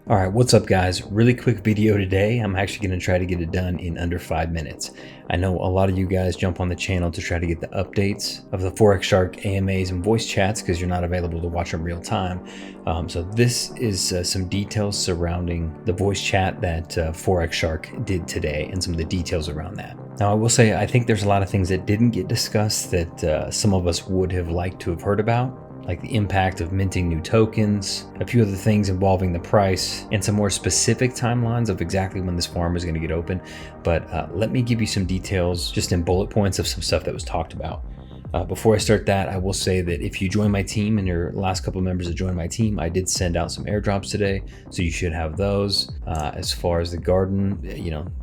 All right, what's up guys? Really quick video today. I'm actually going to try to get it done in under 5 minutes. I know a lot of you guys jump on the channel to try to get the updates of the Forex Shark AMAs and voice chats because you're not available to watch them real time. So this is some details surrounding the voice chat that Forex Shark did today and some of the details around that. Now I will say I think there's a lot of things that didn't get discussed that some of us would have liked to have heard about, like the impact of minting new tokens, a few other things involving the price, and some more specific timelines of exactly when this farm is going to get open. But let me give you some details just in bullet points of some stuff that was talked about. Before I start that, I will say that if you join my team and your last couple of members that joined my team, I did send out some airdrops today, so you should have those. As far as the garden,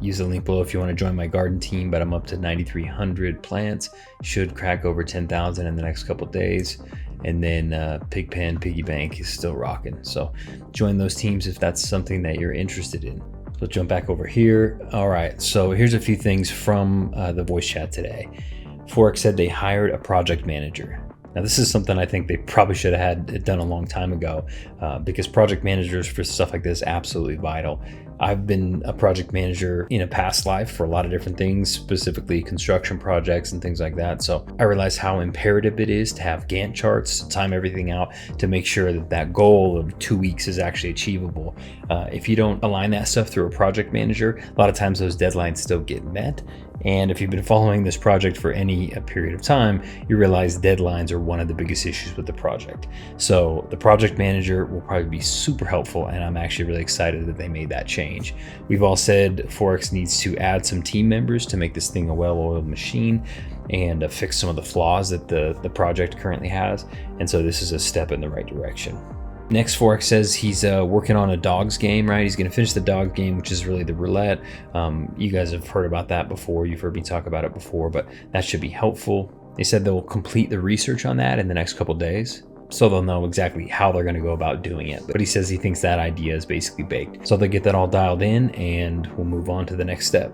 use the link below if you want to join my garden team, but I'm up to 9,300 plants, should crack over 10,000 in the next couple of days. And then Piggy Bank is still rocking. So join those teams if that's something that you're interested in. So jump back over here. All right, so here's a few things from the voice chat today. Forex said they hired a project manager. Now this is something I think they probably should have had it done a long time ago because project managers for stuff like this absolutely vital. I've been a project manager in a past life for a lot of different things, specifically construction projects and things like that. So I realized how imperative it is to have Gantt charts, to time everything out, to make sure that that goal of 2 weeks is actually achievable. If you don't align that stuff through a project manager, a lot of times those deadlines still get met. And if you've been following this project for any period of time, you realize deadlines are one of the biggest issues with the project. So the project manager will probably be super helpful, and I'm actually really excited that they made that change. We've all said Forex needs to add some team members to make this thing a well-oiled machine and fix some of the flaws that the project currently has. And so this is a step in the right direction. Next, Forex says he's working on a dogs game, right? He's going to finish the dogs game, which is really the roulette. You guys have heard about that before. You've heard me talk about it before, but that should be helpful. They said they'll complete the research on that in the next couple days, so they'll know exactly how they're going to go about doing it. But he says he thinks that idea is basically baked. So they'll get that all dialed in and we'll move on to the next step.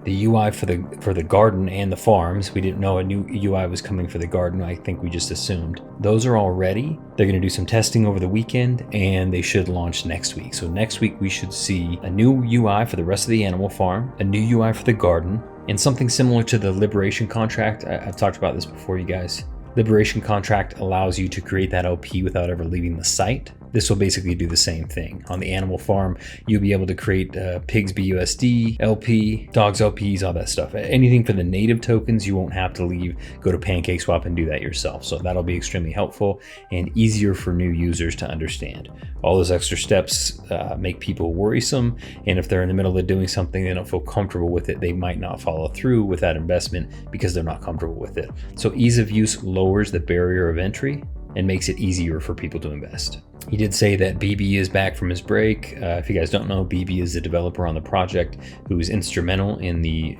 The UI for the garden and the farms, we didn't know a new UI was coming for the garden. I think we just assumed. Those are all ready. They're going to do some testing over the weekend and they should launch next week. So next week we should see a new UI for the rest of the animal farm, a new UI for the garden, and something similar to the Liberation contract. I've talked about this before, you guys. Liberation contract allows you to create that LP without ever leaving the site. This will basically do the same thing. On the animal farm, you'll be able to create pigs BUSD, LP, dogs LPs, all that stuff. Anything for the native tokens, you won't have to go to PancakeSwap and do that yourself. So that'll be extremely helpful and easier for new users to understand. All those extra steps make people worrisome. And if they're in the middle of doing something, they don't feel comfortable with it, they might not follow through with that investment because they're not comfortable with it. So ease of use lowers the barrier of entry and makes it easier for people to invest. He did say that BB is back from his break. If you guys don't know, BB is the developer on the project who was instrumental in the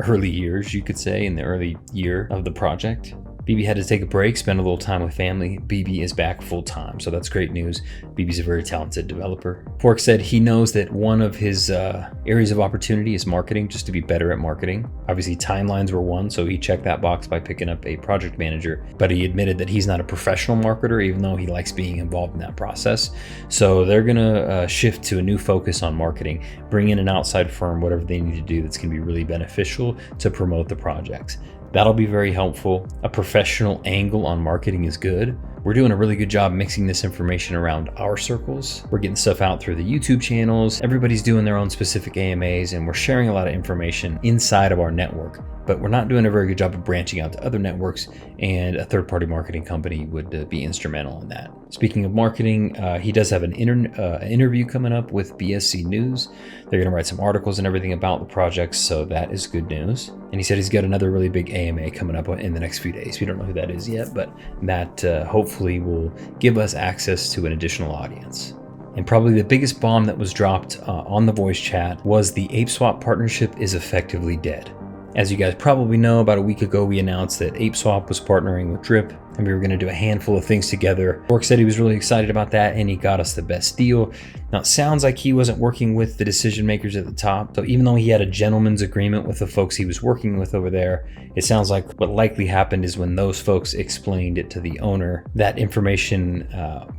early years, you could say, in the early year of the project. BB had to take a break, spend a little time with family. BB is back full time, so that's great news. BB's a very talented developer. Forex said he knows that one of his areas of opportunity is marketing, just to be better at marketing. Obviously, timelines were one, so he checked that box by picking up a project manager, but he admitted that he's not a professional marketer, even though he likes being involved in that process. So they're gonna shift to a new focus on marketing, bring in an outside firm, whatever they need to do that's gonna be really beneficial to promote the projects. That'll be very helpful. A professional angle on marketing is good. We're doing a really good job mixing this information around our circles. We're getting stuff out through the YouTube channels. Everybody's doing their own specific AMAs, and we're sharing a lot of information inside of our network, but we're not doing a very good job of branching out to other networks, and a third-party marketing company would be instrumental in that. Speaking of marketing, he does have an interview coming up with BSC News. They're gonna write some articles and everything about the projects, so that is good news. And he said he's got another really big AMA coming up in the next few days. We don't know who that is yet, but that hopefully will give us access to an additional audience. And probably the biggest bomb that was dropped on the voice chat was the ApeSwap partnership is effectively dead. As you guys probably know, about a week ago, we announced that ApeSwap was partnering with Drip and we were going to do a handful of things together. Forex said he was really excited about that, and he got us the best deal. Now, it sounds like he wasn't working with the decision makers at the top. So even though he had a gentleman's agreement with the folks he was working with over there, it sounds like what likely happened is when those folks explained it to the owner, that information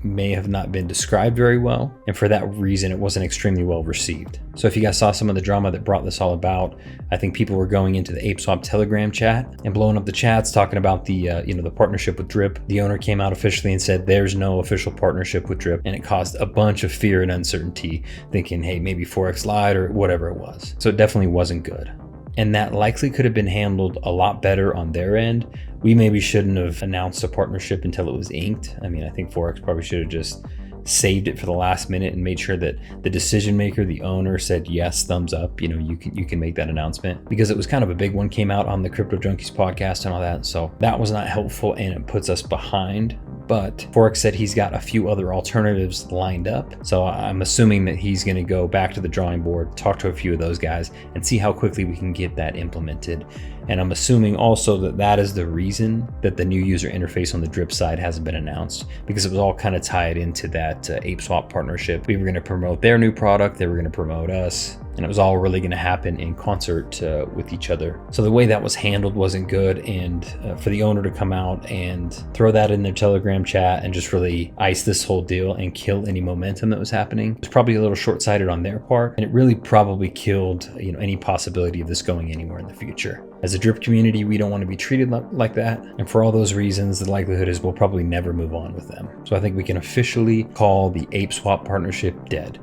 may have not been described very well. And for that reason, it wasn't extremely well received. So if you guys saw some of the drama that brought this all about, I think people were going into the ApeSwap Telegram chat and blowing up the chats, talking about the the partnership with Drip. The owner came out officially and said there's no official partnership with Drip, and it caused a bunch of fear and uncertainty, thinking, hey, maybe Forex lied or whatever it was. So it definitely wasn't good. And that likely could have been handled a lot better on their end. We maybe shouldn't have announced a partnership until it was inked. I mean, I think Forex probably should have just saved it for the last minute and made sure that the decision maker, the owner, said yes, thumbs up, you can make that announcement, because it was kind of a big one, came out on the Crypto Junkies podcast and all that. So that was not helpful, and it puts us behind. But Forex said he's got a few other alternatives lined up. So I'm assuming that he's going to go back to the drawing board, talk to a few of those guys, and see how quickly we can get that implemented. And I'm assuming also that that is the reason that the new user interface on the Drip side hasn't been announced, because it was all kind of tied into that ApeSwap partnership. We were going to promote their new product, they were going to promote us, and it was all really going to happen in concert with each other. So the way that was handled wasn't good, and for the owner to come out and throw that in their Telegram chat and just really ice this whole deal and kill any momentum that was happening, it was probably a little short-sighted on their part, and it really probably killed any possibility of this going anywhere in the future. As a Drip community, we don't want to be treated like that, and for all those reasons, the likelihood is we'll probably never move on with them. So I think we can officially call the ApeSwap partnership dead.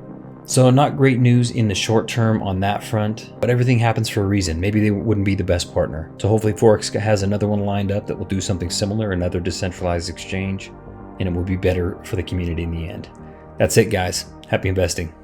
So not great news in the short term on that front, but everything happens for a reason. Maybe they wouldn't be the best partner. So hopefully Forex has another one lined up that will do something similar, another decentralized exchange, and it will be better for the community in the end. That's it, guys. Happy investing.